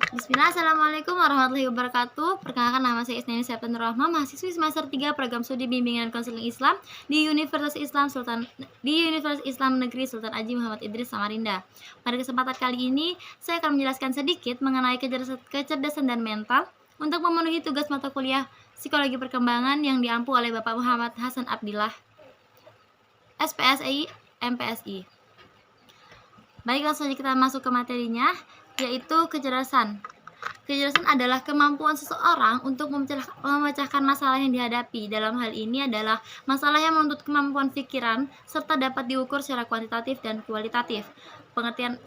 Bismillah, Assalamualaikum warahmatullahi wabarakatuh. Perkenalkan, nama saya Isnani Septenur Rahma, mahasiswi semester 3 program studi bimbingan konseling Islam di Universitas Islam Negeri Sultan Haji Muhammad Idris Samarinda. Pada kesempatan kali ini, saya akan menjelaskan sedikit mengenai kecerdasan dan mental untuk memenuhi tugas mata kuliah Psikologi Perkembangan yang diampu oleh Bapak Muhammad Hasan Abdillah, SPSI, MPSI. Baik, langsung saja kita masuk ke materinya, yaitu kecerdasan. Kecerdasan adalah kemampuan seseorang untuk memecahkan masalah yang dihadapi. Dalam hal ini adalah masalah yang menuntut kemampuan pikiran serta dapat diukur secara kuantitatif dan kualitatif.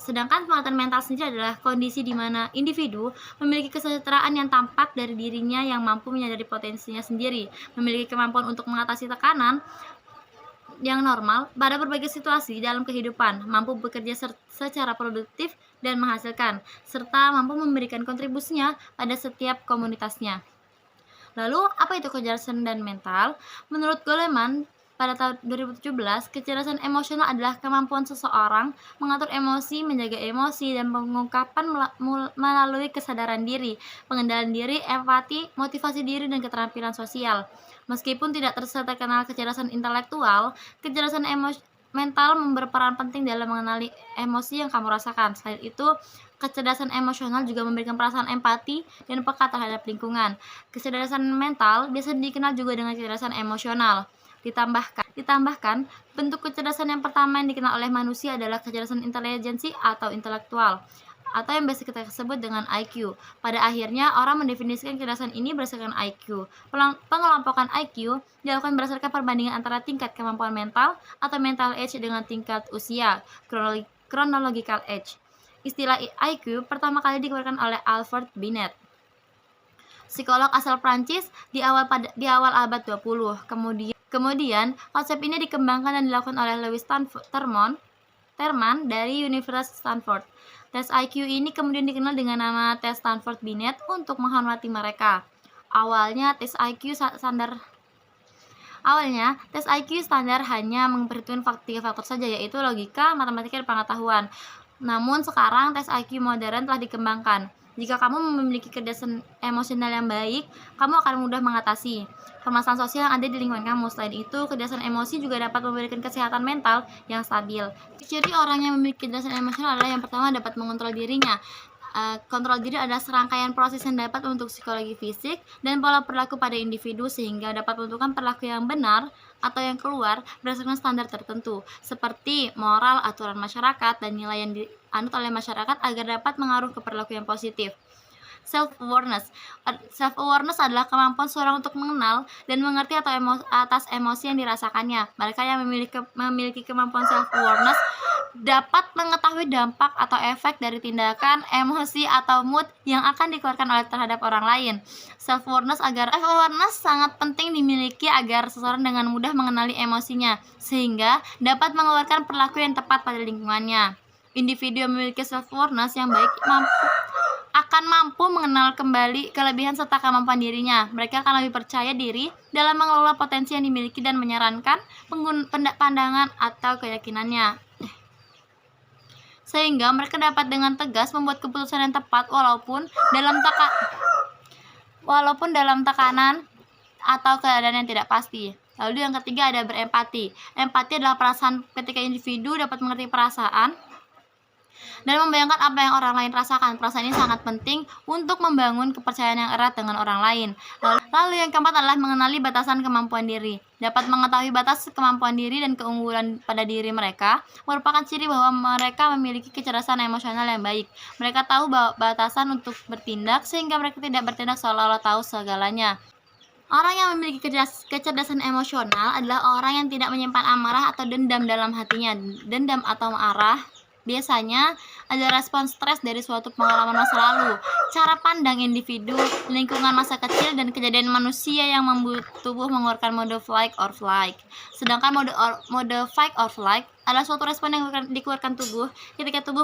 Sedangkan pengertian mental sendiri adalah kondisi di mana individu memiliki kesejahteraan yang tampak dari dirinya yang mampu menyadari potensinya sendiri, memiliki kemampuan untuk mengatasi tekanan yang normal pada berbagai situasi dalam kehidupan, mampu bekerja secara produktif dan menghasilkan, serta mampu memberikan kontribusinya pada setiap komunitasnya. Lalu, apa itu kecerdasan dan mental? Menurut Goleman, pada tahun 2017, kecerdasan emosional adalah kemampuan seseorang mengatur emosi, menjaga emosi, dan pengungkapan melalui kesadaran diri, pengendalian diri, empati, motivasi diri, dan keterampilan sosial. Meskipun tidak terkenal kecerdasan intelektual, kecerdasan mental berperan penting dalam mengenali emosi yang kamu rasakan. Selain itu, kecerdasan emosional juga memberikan perasaan empati dan peka terhadap lingkungan. Kecerdasan mental biasa dikenal juga dengan kecerdasan emosional. Ditambahkan, bentuk kecerdasan yang pertama yang dikenal oleh manusia adalah kecerdasan intelijensi atau intelektual, atau yang biasa kita sebut dengan IQ. Pada akhirnya, orang mendefinisikan kecerdasan ini berdasarkan IQ. Pengelompokan IQ dilakukan berdasarkan perbandingan antara tingkat kemampuan mental atau mental age dengan tingkat usia, chronological age. Istilah IQ pertama kali dikeluarkan oleh Alfred Binet, psikolog asal Prancis di awal abad 20. Kemudian, konsep ini dikembangkan dan dilakukan oleh Louis Terman dari Universitas Stanford. Tes IQ ini kemudian dikenal dengan nama tes Stanford-Binet untuk menghormati mereka. Awalnya, tes IQ standar hanya memperhitungkan 3 faktor saja, yaitu logika, matematika, dan pengetahuan. Namun sekarang tes IQ modern telah dikembangkan. Jika kamu memiliki kecerdasan emosional yang baik, kamu akan mudah mengatasi permasalahan sosial yang ada di lingkungan kamu. Selain itu, kecerdasan emosi juga dapat memberikan kesehatan mental yang stabil. Ciri orang yang memiliki kecerdasan emosional adalah yang pertama, dapat mengontrol dirinya. Kontrol diri adalah serangkaian proses yang dapat membentuk psikologi fisik dan pola perilaku pada individu sehingga dapat menentukan perilaku yang benar atau yang keluar berdasarkan standar tertentu, seperti moral, aturan masyarakat, dan nilai yang dianut oleh masyarakat agar dapat mengaruh ke perilaku yang positif. Self-awareness adalah kemampuan seorang untuk mengenal dan mengerti atas emosi yang dirasakannya. Mereka yang memiliki kemampuan self-awareness dapat mengetahui dampak atau efek dari tindakan, emosi, atau mood yang akan dikeluarkan terhadap orang lain. Self-awareness sangat penting dimiliki agar seseorang dengan mudah mengenali emosinya, sehingga dapat mengeluarkan perilaku yang tepat pada lingkungannya. Individu yang memiliki self-awareness yang baik akan mampu mengenal kembali kelebihan serta kemampuan dirinya. Mereka akan lebih percaya diri dalam mengelola potensi yang dimiliki dan menyarankan pandangan atau keyakinannya, sehingga mereka dapat dengan tegas membuat keputusan yang tepat walaupun dalam tekanan atau keadaan yang tidak pasti. Lalu yang ketiga ada berempati. Empati adalah perasaan ketika individu dapat mengerti perasaan dan membayangkan apa yang orang lain rasakan. Perasaan ini sangat penting untuk membangun kepercayaan yang erat dengan orang lain. Lalu yang keempat adalah mengenali batasan kemampuan diri. Dapat mengetahui batas kemampuan diri dan keunggulan pada diri mereka merupakan ciri bahwa mereka memiliki kecerdasan emosional yang baik. Mereka tahu batasan untuk bertindak sehingga mereka tidak bertindak seolah-olah tahu segalanya. Orang yang memiliki kecerdasan emosional adalah orang yang tidak menyimpan amarah atau dendam dalam hatinya. Dendam atau marah biasanya ada respon stres dari suatu pengalaman masa lalu, cara pandang individu, lingkungan masa kecil, dan kejadian manusia yang membuat tubuh mengeluarkan mode fight or flight. Sedangkan mode fight or flight adalah suatu respon yang dikeluarkan tubuh ketika tubuh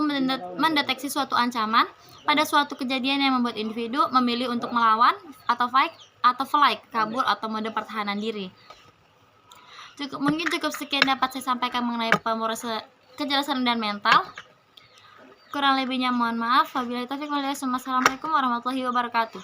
mendeteksi suatu ancaman pada suatu kejadian yang membuat individu memilih untuk melawan atau fight atau flight, kabur atau mode pertahanan diri. Mungkin cukup sekian dapat saya sampaikan mengenai kecerdasan dan mental. Kurang lebihnya mohon maaf. Wabillahi taufiq wal hidayah. Assalamualaikum warahmatullahi wabarakatuh.